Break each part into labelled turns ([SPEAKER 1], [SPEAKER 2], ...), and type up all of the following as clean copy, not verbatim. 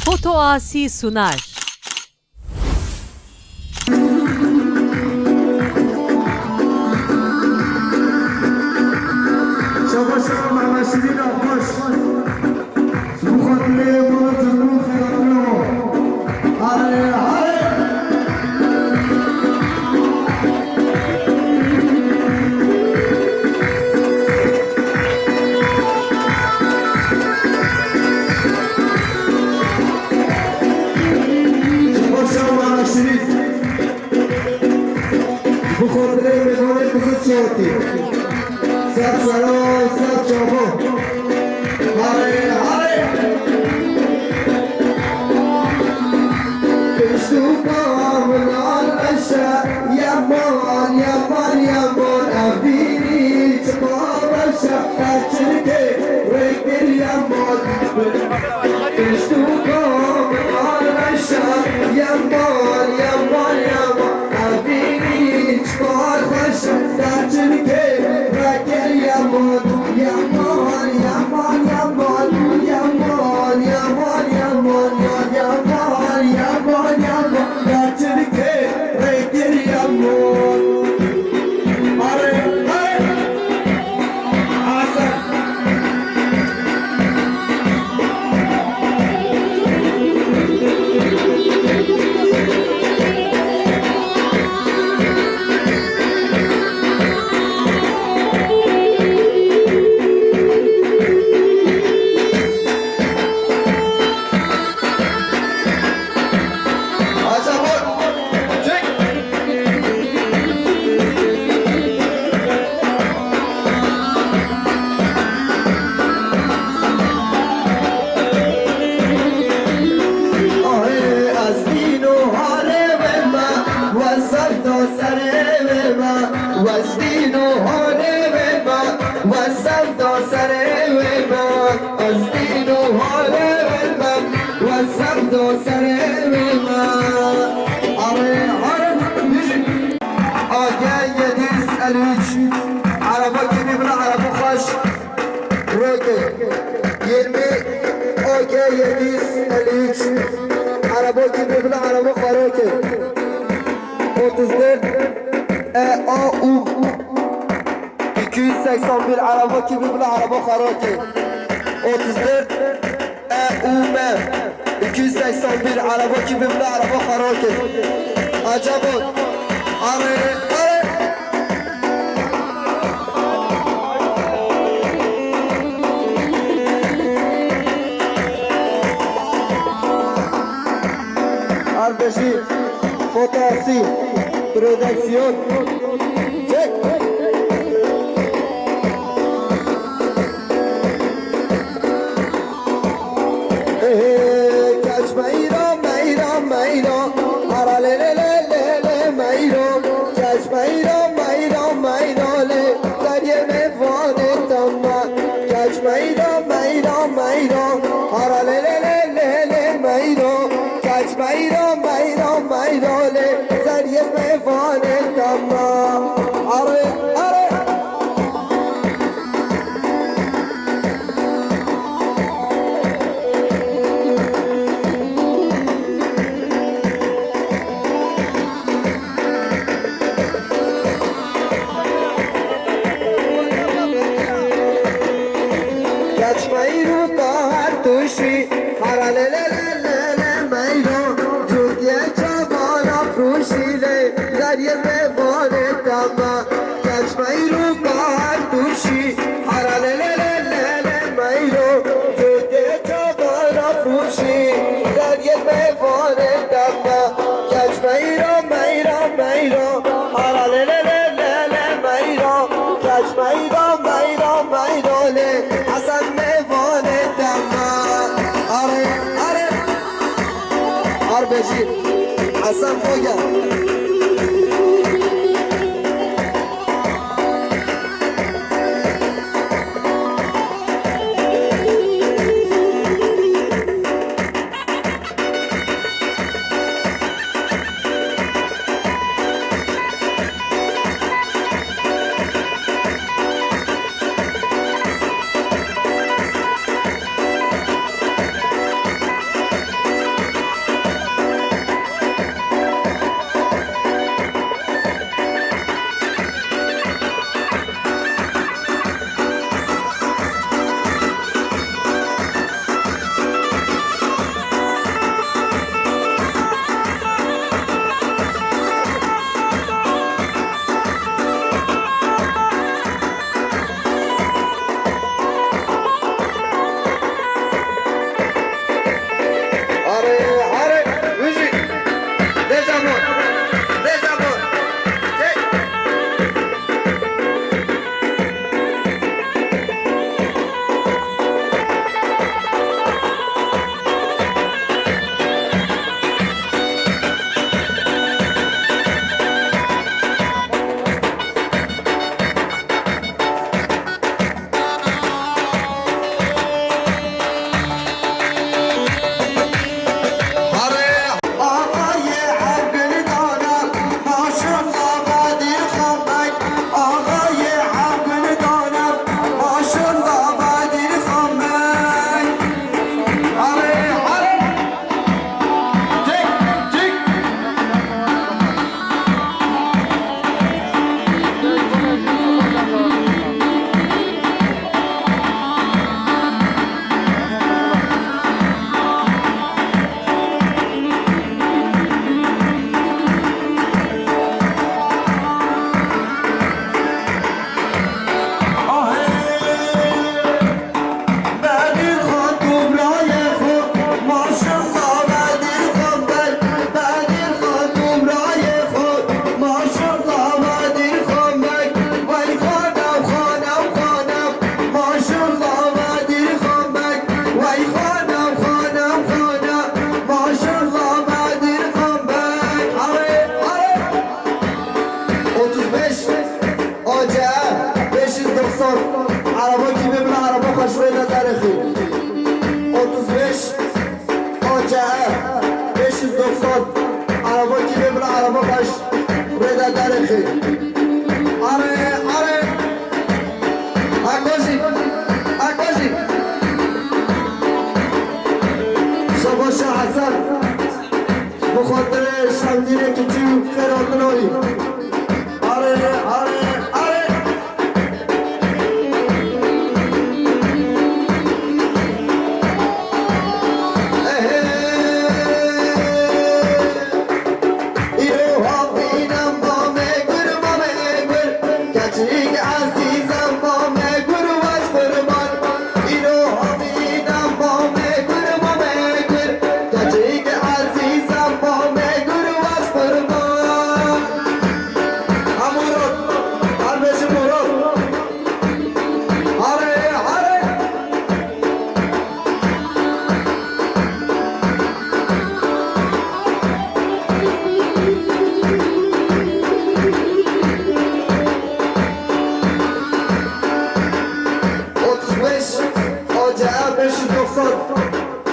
[SPEAKER 1] Foto Asi sunar.
[SPEAKER 2] Foto Asi Producción. Hasan Foga. درخی آره آره اکوزی اکوزی شباش حسن بخاطر شمدینه که چیو خیراتنایی آره آره آره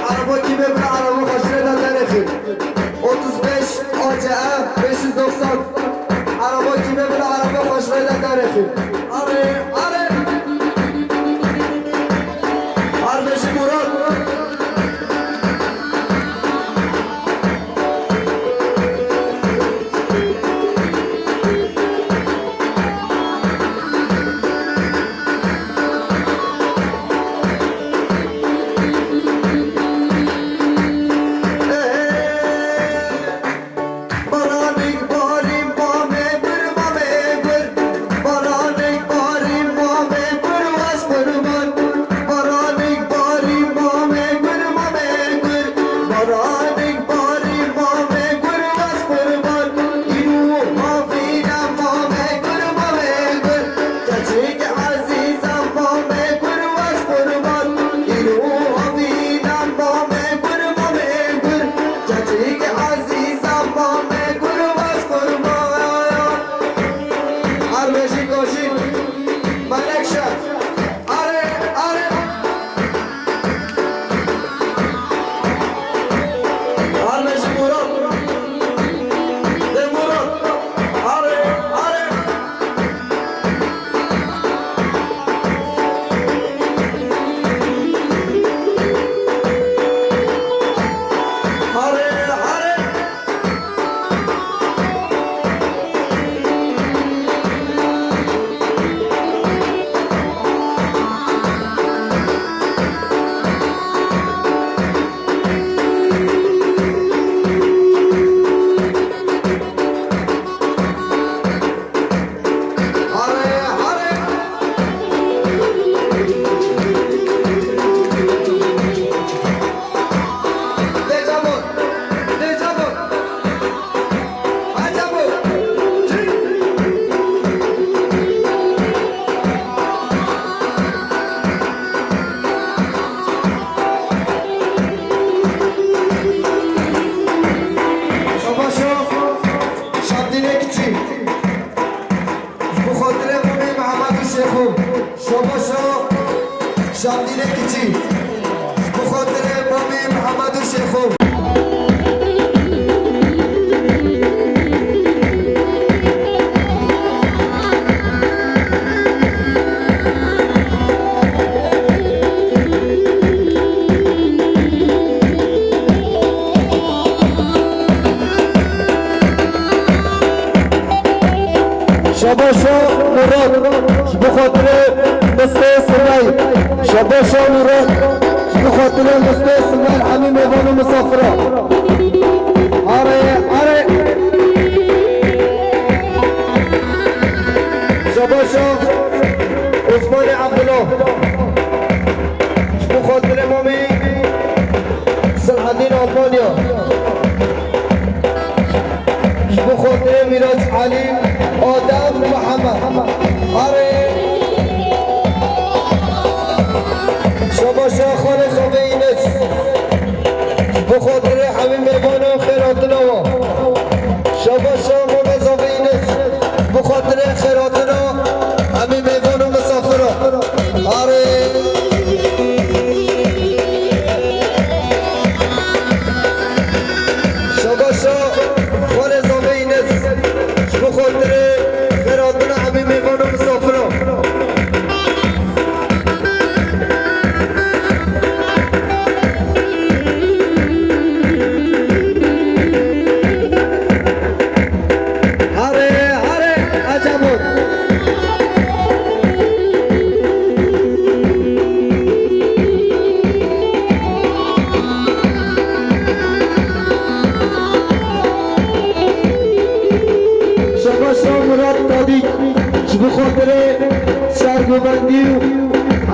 [SPEAKER 2] عربا کی ببره عربا خاشره در درخی 35 آجعه 590 عربا کی ببره عربا خاشره در درخی آره آره عربش مراد شامدینه کچی بخاطر امام محمد شیخو شباشا مراد بخاطر مسته سمای شباشا مراد بخاطر مسته سمای همین میوان مسافره آره آره شباشا عثمان عبدالله بخاطر امامی صلاح الدین آلمانیا بخاطر میراج علی آدم محمد آره شباشا خانه خوبینش بخاطر همین میوان و خیراتنا شباشا ممزاوینش بخاطر خیراتنا همین میوان و مسافرا آره شباشا خانه خوبینش بخاطر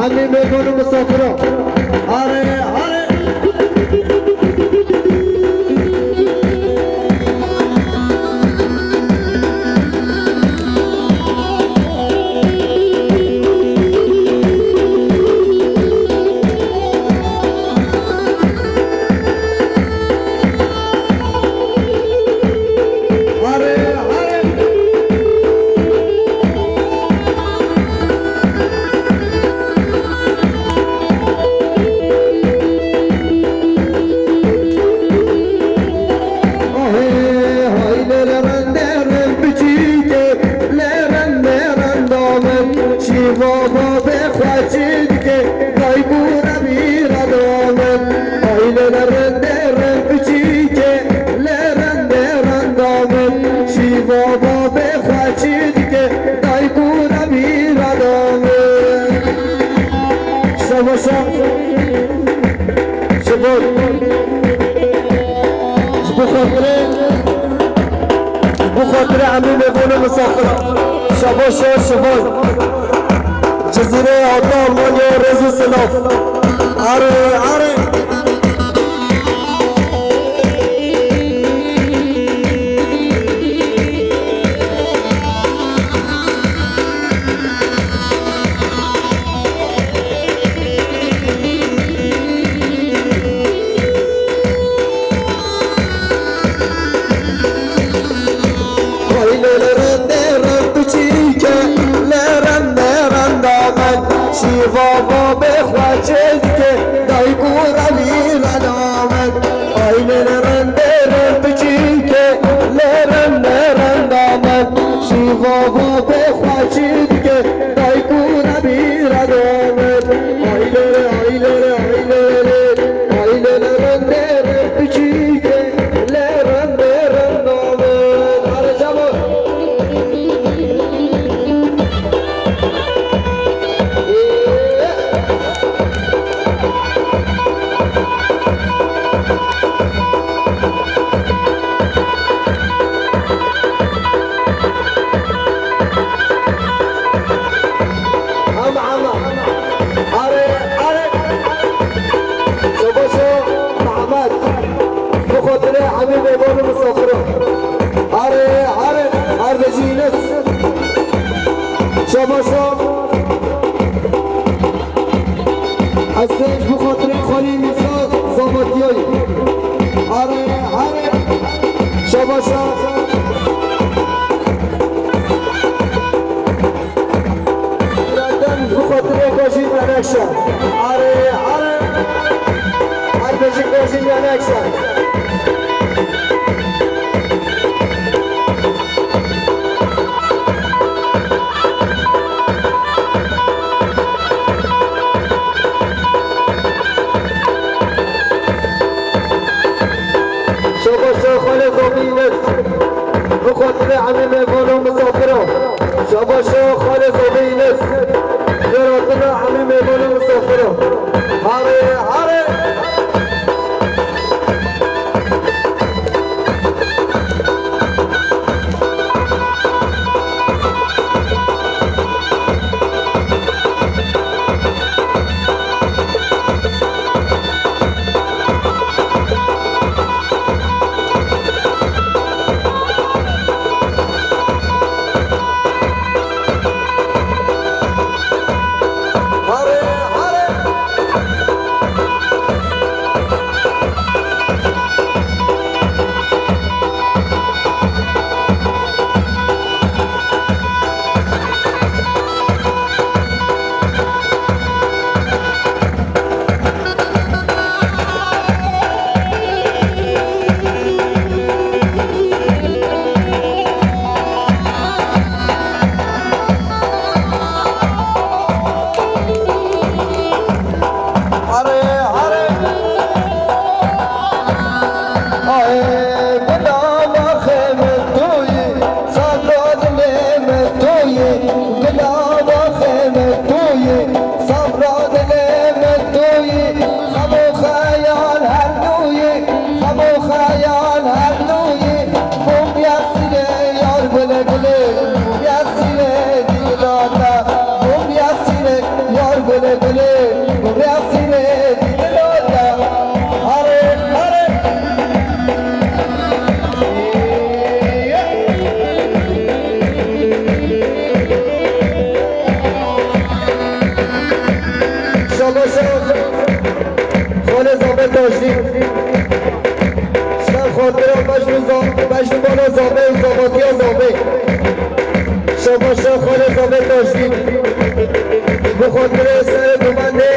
[SPEAKER 2] عمي ميمون مسافرة هاري هاري بابا بخواجد که دای بورا میرا دامن آیل لرنده بچی که لرنده رندامن شی بابا بخواجد که دای بورا میرا دامن شما بخاطر عمی میبونه مسافر شبا جزیره آلمانیا رزو سلاف آره بابا بخواجد که دای گورا میرا دامد آیل لرنده بچی که لرنده رندامد شی بابا بخواجد که دای گورا میرا دامد آیل لرنده بچی که لرنده رندامد آره جمع عمي ميمون مسافرة عري بجينس شما السيج بخاطر خالي نساء زابطياي عري شما ردن بخاطر كاشين منكشا عري بجي كاشين منكشا خالد زبینت بخاطر عمی میمون مسافرة شبا خالد زبینت برادر عمی میمون مسافرة هاره کاشی سر خاطر بجن بالا زابه و زاباتی ها زابه شباشا خال زابه کاشی بخاطر سر دومنده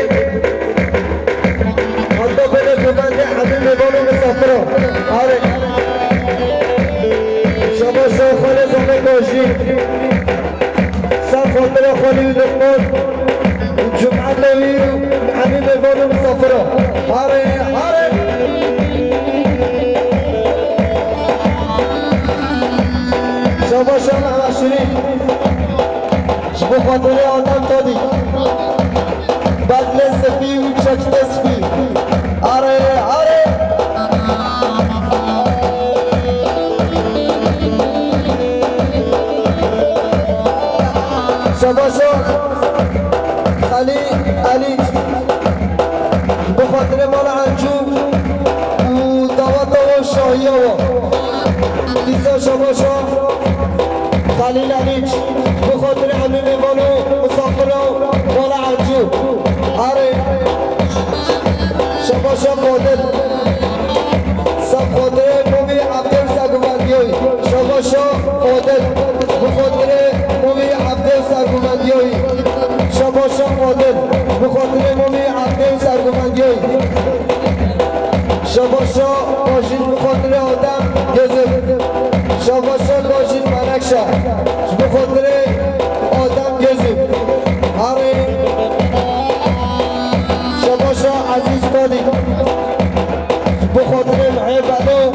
[SPEAKER 2] حتی بده دومنده حبیب میوان و مسافر آره شباشا خال زابه کاشی سر خاطر خالی و دکتر جمعه لوی حبیب میوان و مسافر آره آره شباشا محمد بخاطر آدم دادی بدل سفی و چکت سفی آره آره شباشا علی بخاطر مال انجوم و دوات و شاهی ها دیزا شباشا خلیل علیچ بخاطر حبیب بانو مسافر مال عرجو آره شباشا فاضل سب خاطر مومی عبدال سرگومندیوی شباشا فاضل بخاطر مومی عبدال سرگومندیوی شباشا فاضل بخاطر مومی عبدال سرگومندیوی شباشا باشید بخاطر آدم گزر شباشا باشید منکشه بخاطر آدم گزر آره شباشا عزیز بادی بخاطر محبتو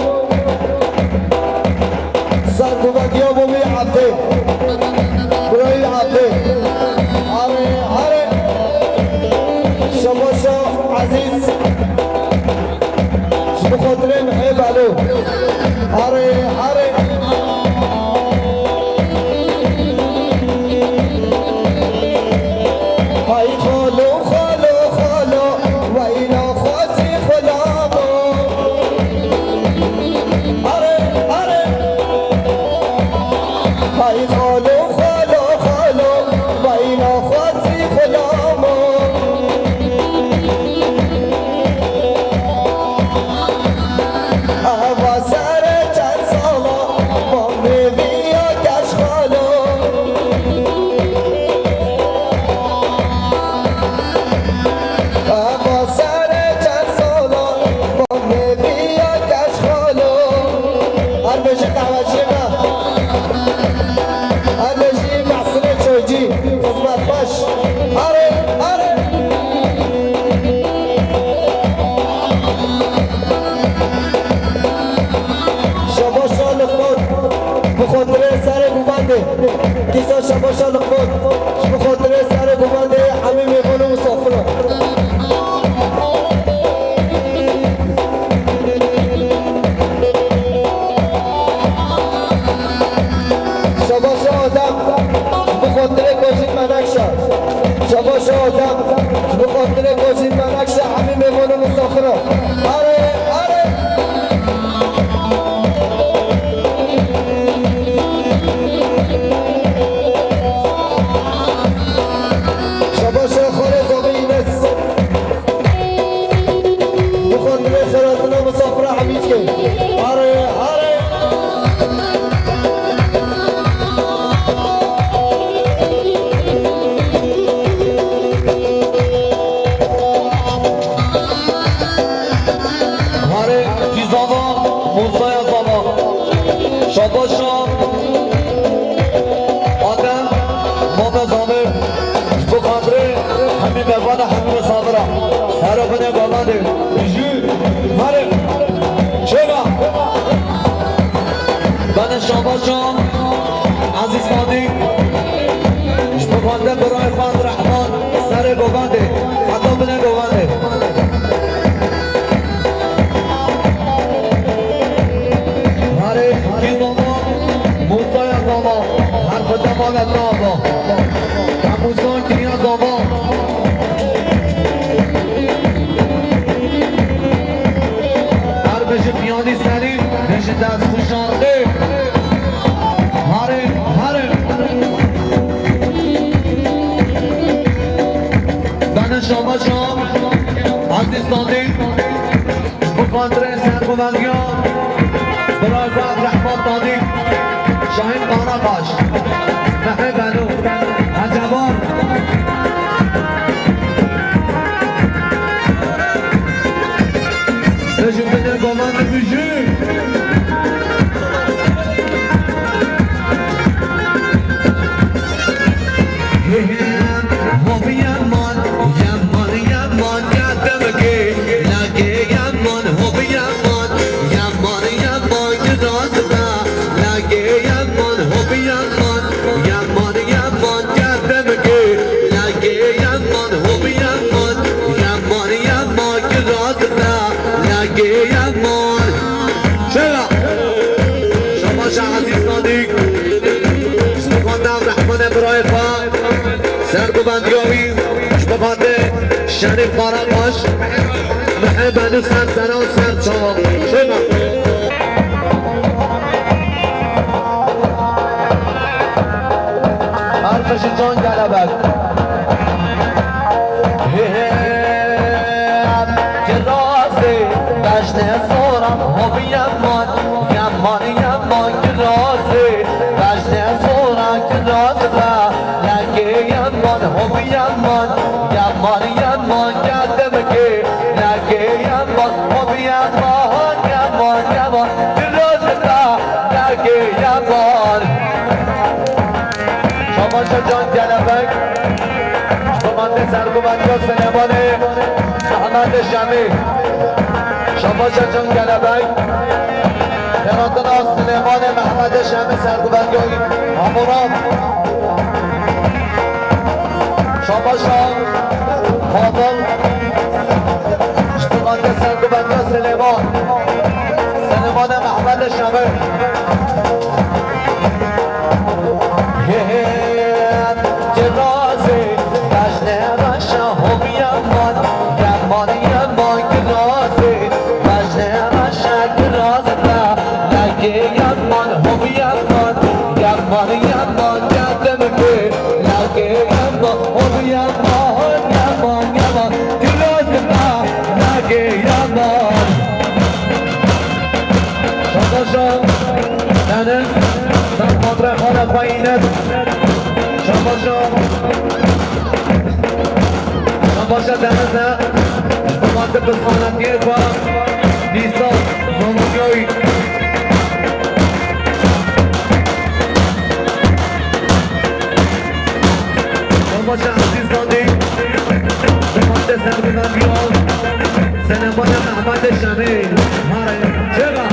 [SPEAKER 2] سرگوبندی ها بومی عبده برای عبده آره آره شباشا عزیز بخاطر محبتو آره آره های خالو خالو خالو و اینا خواسی خلامو آره آره های خالو خالو خالو و اینا خواسی خلامو احوا سر چند سالا ما میوی و کش خالو کسا شباشا لقمات بخاطر سر گمانده همه میوان و مسافران شباشا آدم بخاطر کاشید منکشه شباشا آدم بخاطر کاشید منکشه همه میوان و مسافران آره آره شباشا خاله زابه اینس بخاطر خیراتنا مسافره حمید که آره آره آره کی زاما موسای زاما شباشا آدم ما به زامر بخاطر همین مهمان همین صابرا هر بنه گامانده بیجو هر چگا بنه شباشا عزیز مادی بخاطر برای خان رحمان سر گوانده حتی بنه گوانده هر کی زاما موسای زاما هر خدام آمد نابا هموزان کنیا زاما هر بشه پیانی سری بشه دست خوشانده هره هره بنه شما شام عزیز داده
[SPEAKER 1] بخاطر سرگوزیان برای بعد رحمت دادی شاهین قانقاش نحه بلو عجبان نجم بده گمان میجی سرگوبندیاوی بخاطر شریف قارقاش محبن سرسرا و سرچاق شما حرفش جان گلبک که راسته بشنه سورم همی یمان که راسته بشنه سورم که راسته همی یمان گردم که لگه یمان همی یمان درازتا لگه یمان شما جان گلبک شما سرگوبندی و سنبانه محمد شمی شما جان گلبک ترانتنا سلیمان محمد شمی سرگوبندی همونام شما شام فاضل اشتغال سرگوبندی سلیمان محمد شمی که رازه بشنه بشه همی یمان که رازه بشنه بشه که رازه لگه یمان همی یمان گردم که لگه یمان همی یمان که رازه لگه یمان شما دنه من مادر خانه پایینت شما دنه مادر بسخانتیه با نیسا زمانیایی شما عزیز دادی مادر سرگوزیان سنبان محمد شمی چرا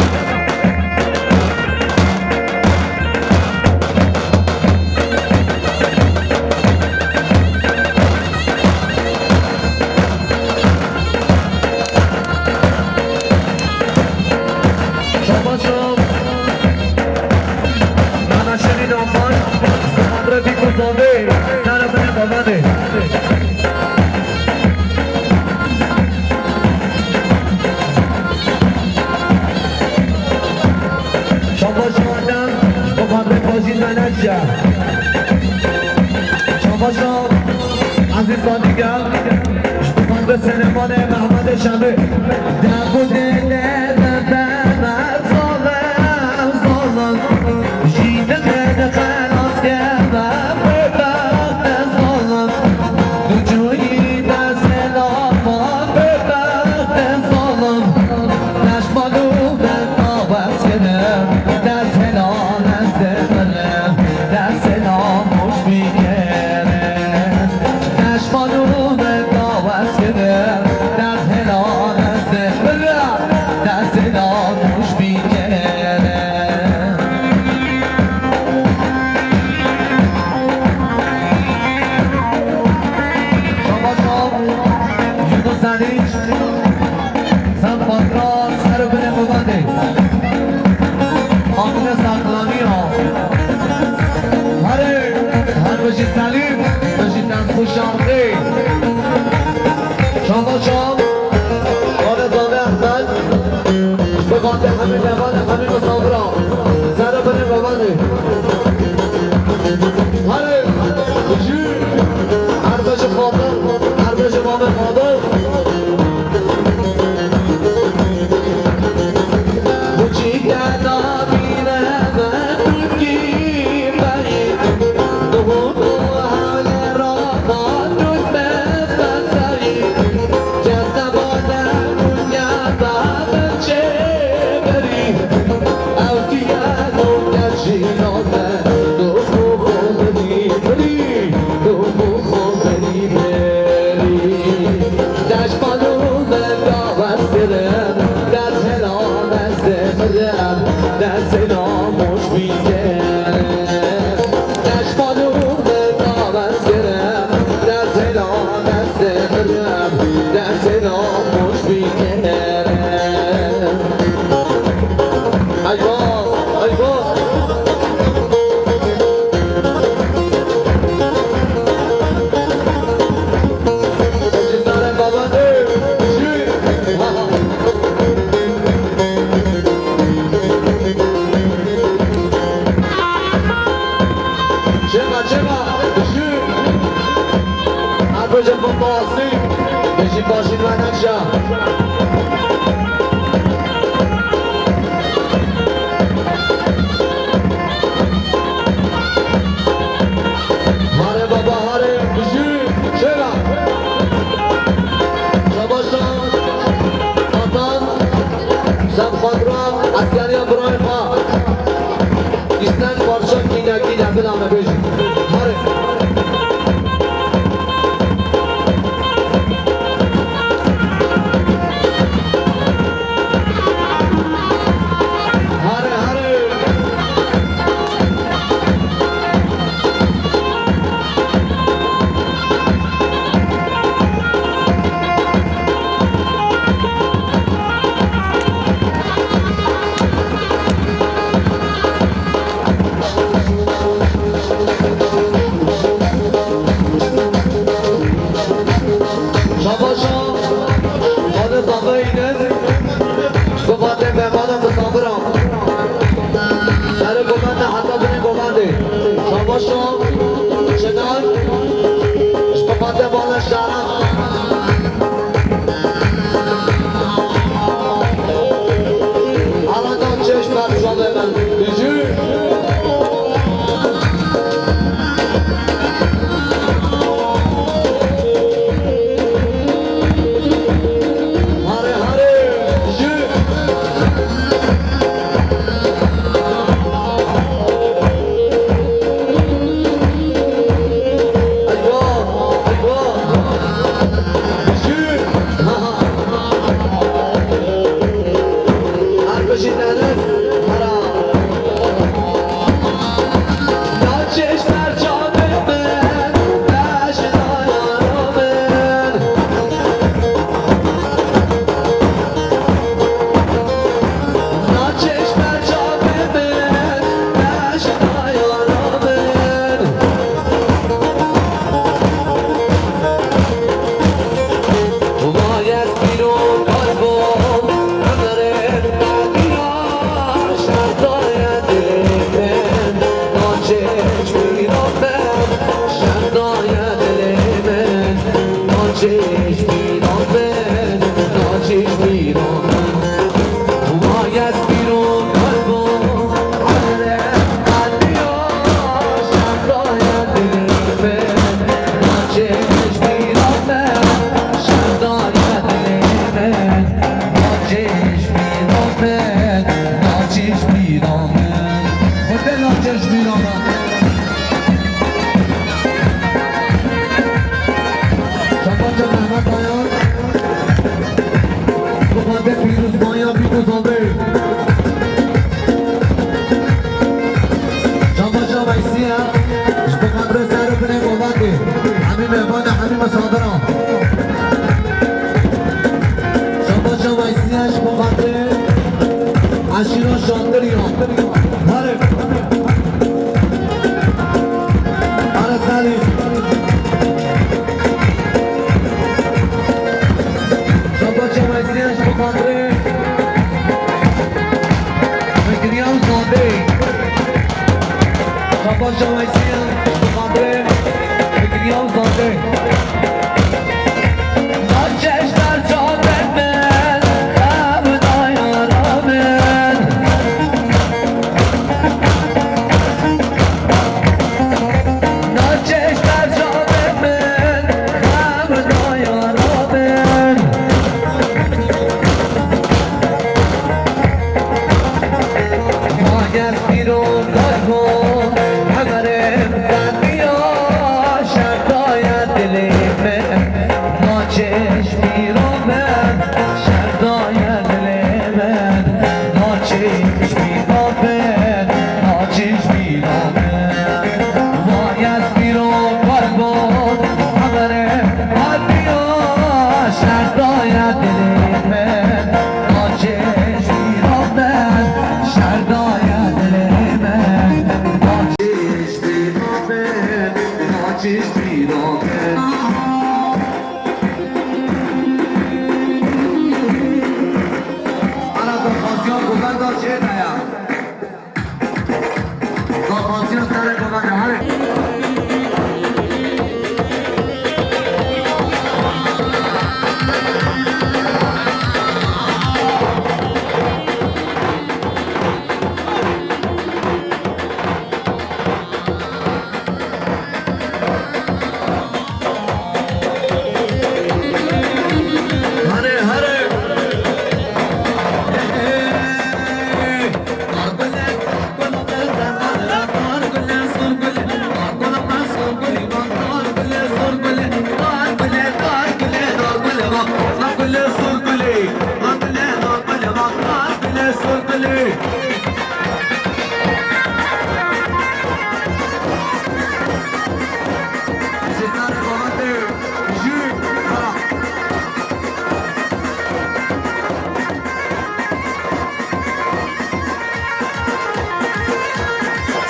[SPEAKER 1] عزیزان دیگر شما به سنمان محمد شمی دم و دل ببر ظالم جیده بده خلاص کردم ببخت ظالم دو در سلامان ببخت ظالم نشمالو به نابست کردم در سلام از دلم در سلام خوش میگه سلیم باشید از خوش آمدید شما آرزاده احمد به قاطع همین لبان همین مصابران سر بره ببنه هره بجی اربش فاضل اربش امام فاضل سب خاطرام اسکری برای ما ایستن پارچا کینه کینه بدامه بیشی هاره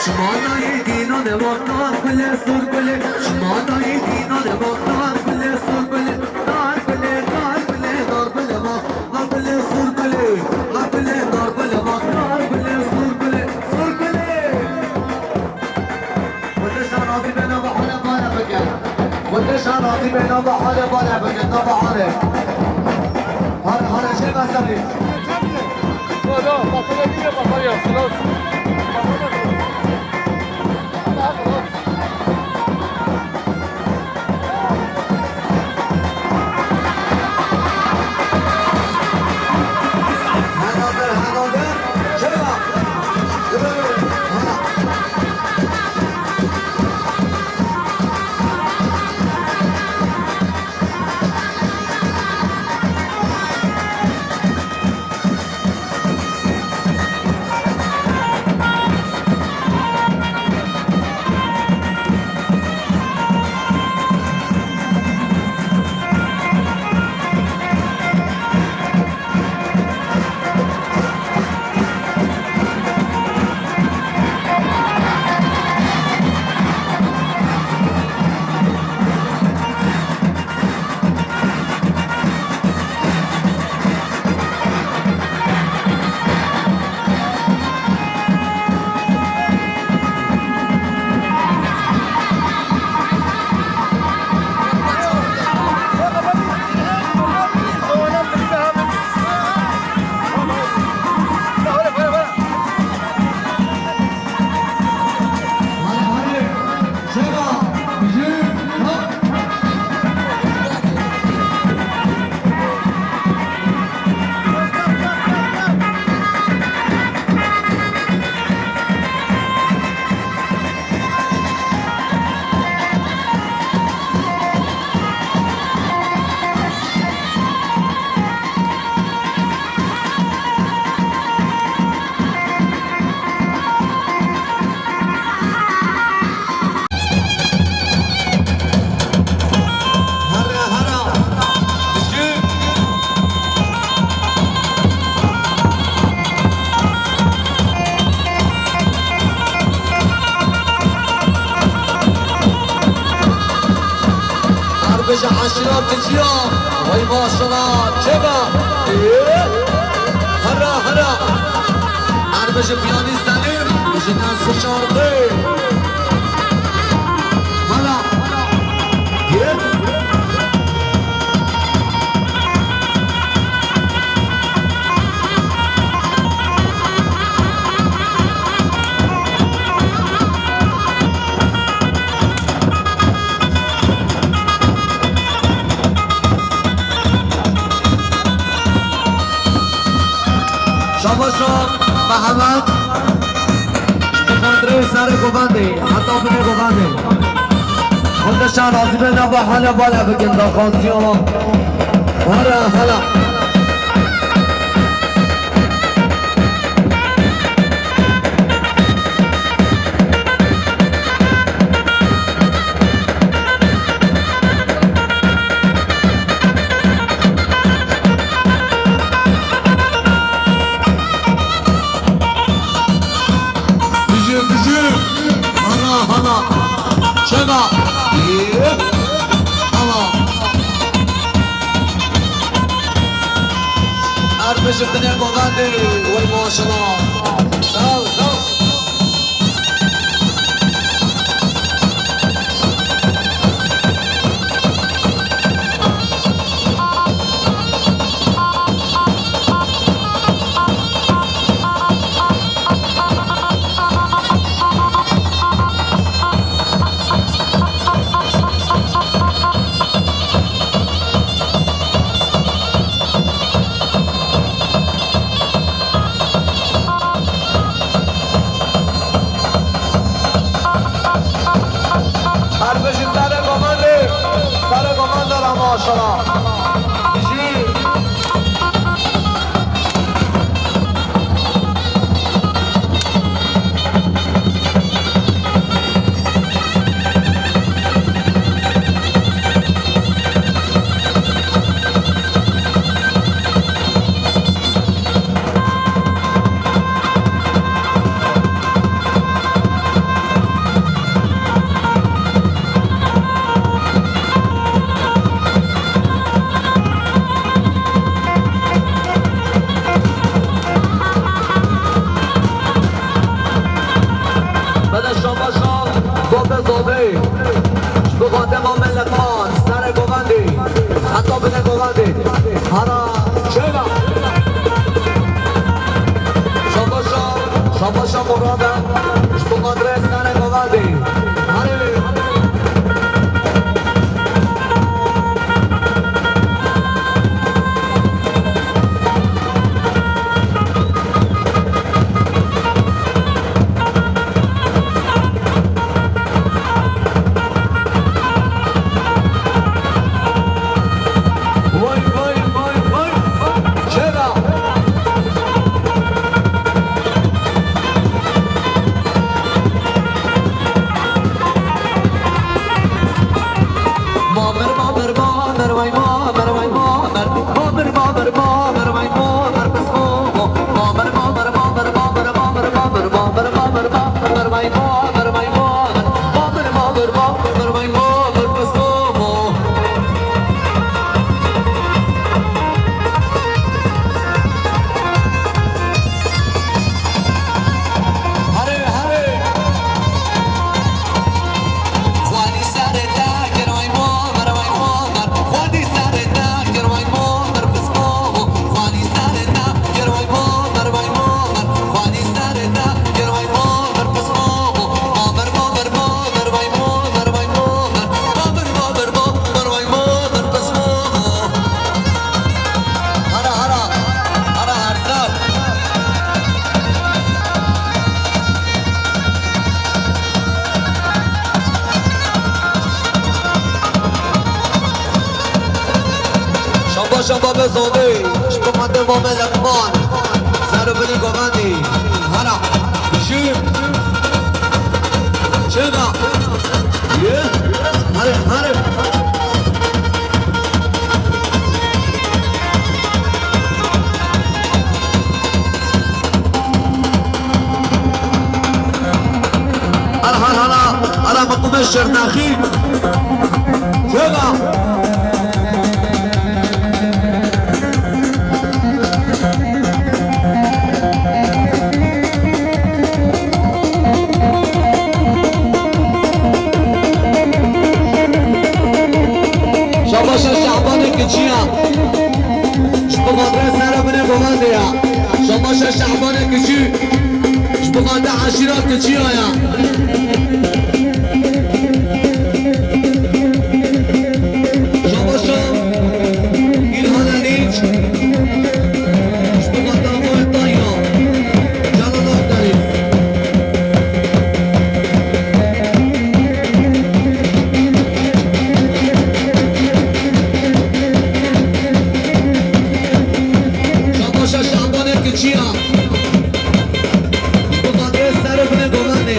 [SPEAKER 1] شما نایدین و نماختان کل سر کل شما نایدین و نماختان کل سر کل نار کل نار کل نار کل ما نار کل سر کل نار کل نار کل ما نار کل سر کل سر کل ودشان راضی بنا بحال بالا بکن ودشان راضی بنا بحال بالا بکن نبحاله هر چه مسئله
[SPEAKER 3] لا بطل بيه بطل خلاص
[SPEAKER 1] بشه عشرات تجیا وای ماشاءالله چبا هرا هرا هر بشه پیانیستانی بشه دست شارقه هلا شاباشا محمد خاطره سر گوونده حتی بینه گوونده خودشان راضی بنا با حالا بالا بگن دا خواهدی آما هلا هلا چرا؟ هر بشه بدنیا گوونده وای ماشاءالله زاده بقاده ما ملکان سر گوگندی حتی بده گوگندی هرا چلا شاباشا مرادم بقادر سر گوگندی هره شباب زاده شباب ما ملکمان سر بلی گوگندی هرا شیم چگا یه هره هره هلا مطلوب الشرناخي چگا شماشا شعبان کچی شبقانده عشیرات کچی آیا شماشا این حالانیچ شبقانده آقای دایا جلالات داریم شماشا شعبان کچی آیا بقدر سر بله گوگندی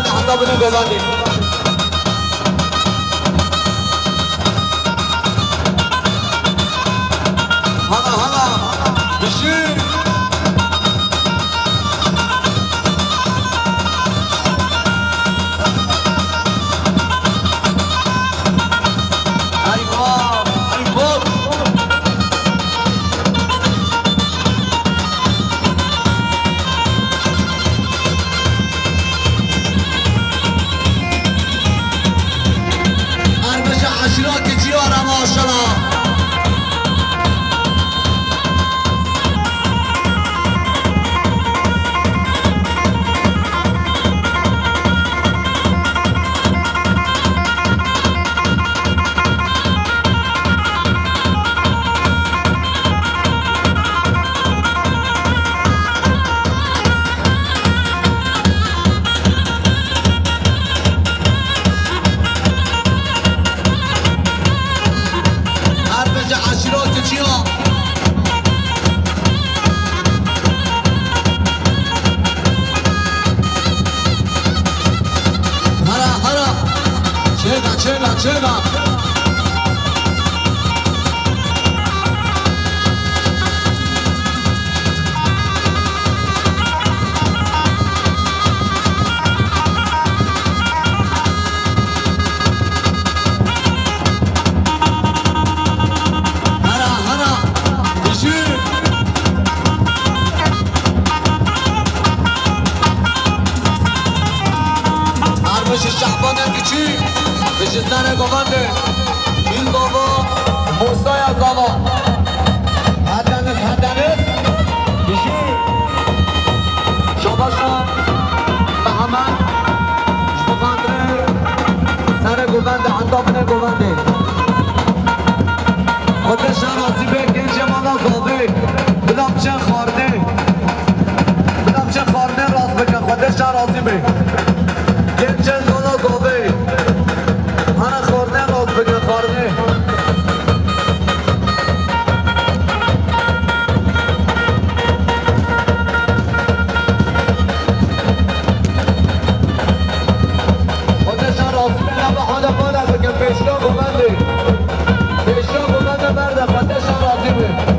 [SPEAKER 1] قوبند حتی بودن قوبندی هلا بشیر چرا نشستن گوانده این بابا موسای از آقا حدنس بشیر شباشان محمد شبخاندره سر گوانده انتابن گوانده خودش رازی به گنج مالا زاده بدم چه خارده راست بکن خودش رازی به گنج مالا زاده هر خورده راز بگه خورده خودشان راز بگه به خود بگه پیشگاه گوانده برده خودشان رازی بگه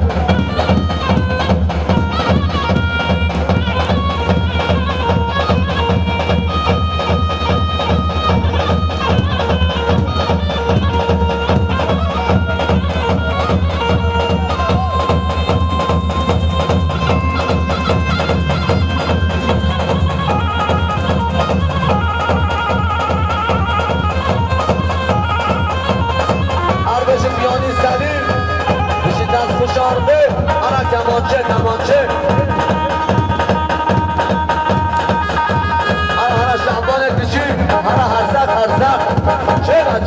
[SPEAKER 1] تمانچه هر شعبان کشی هر هرزق چرا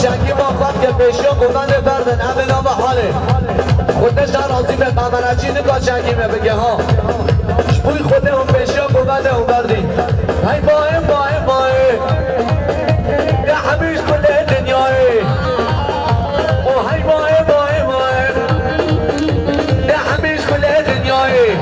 [SPEAKER 1] چنگی با خود که پیشیا گفتن بردن همه نام حاله خودش در راضی به قمرچی نگاه چنگی بگه ها شبوی خوده هم پیشیا گفتن هم بردی های باه ده همیش کل دنیای او های ماه ده همیش کل دنیای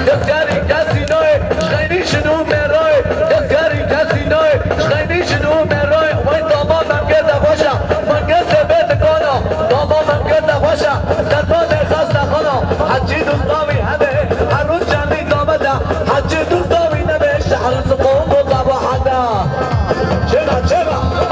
[SPEAKER 1] دستگاری کسی نای خیلی شنو مرای دستگاری کسی نای خیلی شنو مرای وای دامادم گرده باشه من گسته بیت کانا دامادم گرده باشه دستان خسته خانا حجی دوستاوی همه هر روز چندی دامده حجی دوستاوی نبشته هر روز قوم و زباحده چرا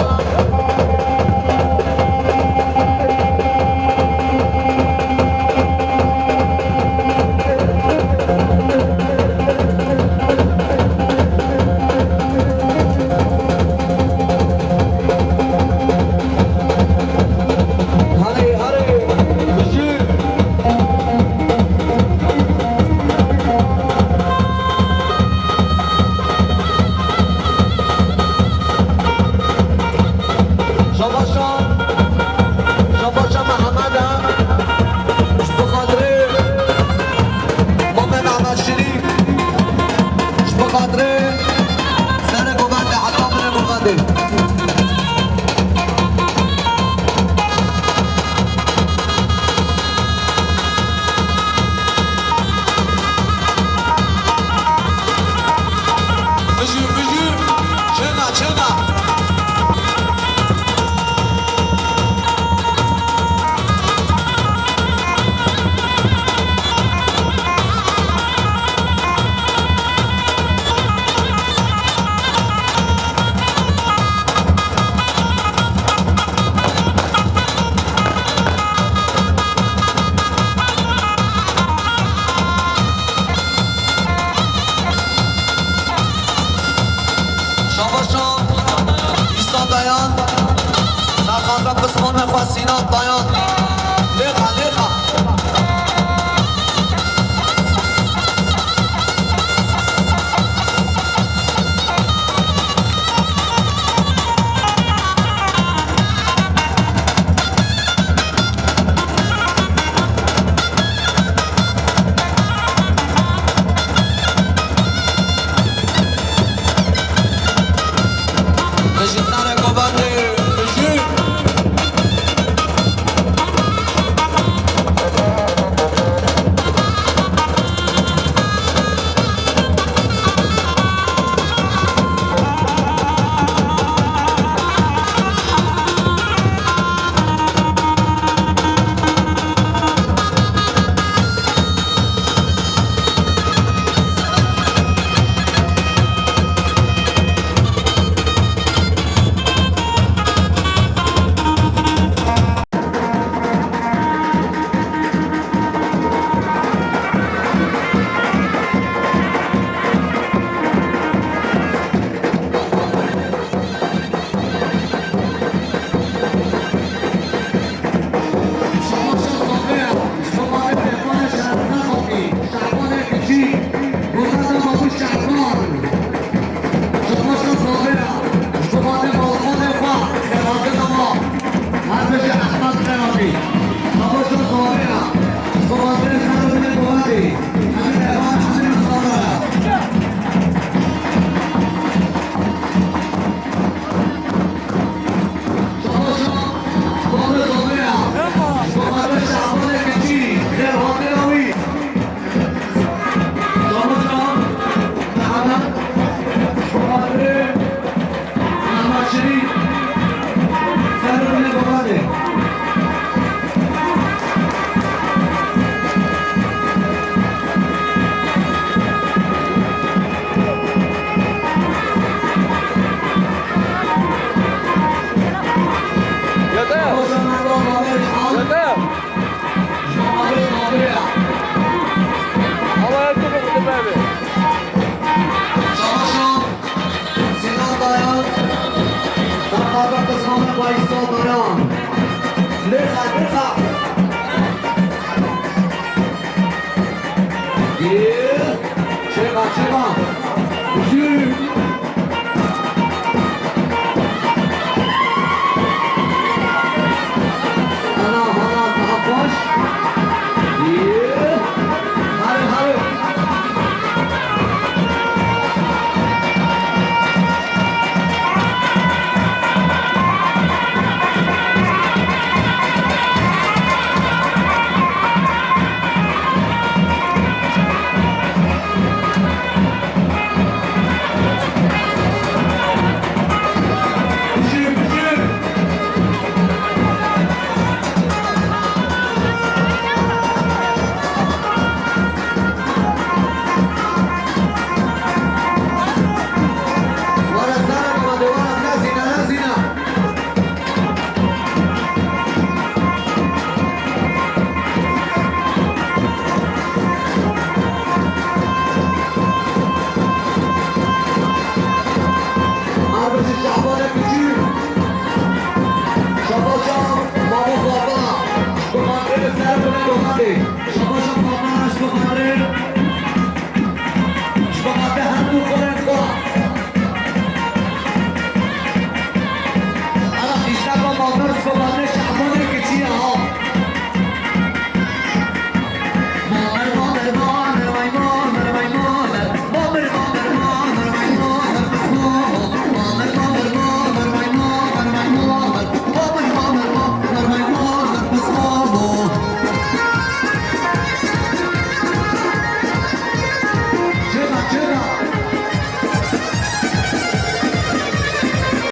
[SPEAKER 1] كله